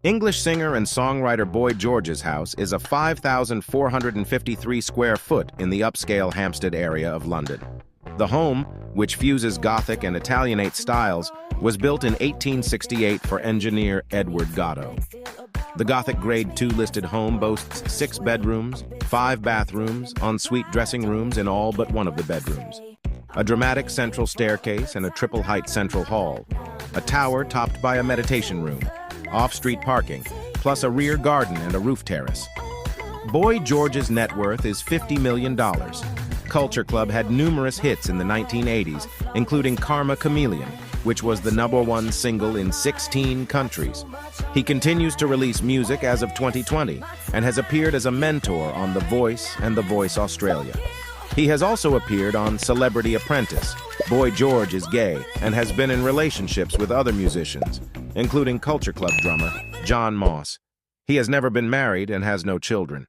English singer and songwriter Boy George's house is a 5,453 square foot in the upscale Hampstead area of London. The home, which fuses Gothic and Italianate styles, was built in 1868 for engineer Edward Gatto. The Gothic Grade II listed home boasts 6 bedrooms, 5 bathrooms, ensuite dressing rooms in all but one of the bedrooms, a dramatic central staircase and a triple-height central hall, a tower topped by a meditation room, off-street parking, plus a rear garden and a roof terrace. Boy George's net worth is $50 million. Culture Club had numerous hits in the 1980s, including Karma Chameleon, which was the #1 single in 16 countries. He continues to release music as of 2020 and has appeared as a mentor on The Voice and The Voice Australia. He has also appeared on Celebrity Apprentice. Boy George is gay and has been in relationships with other musicians, including Culture Club drummer John Moss. He has never been married and has no children.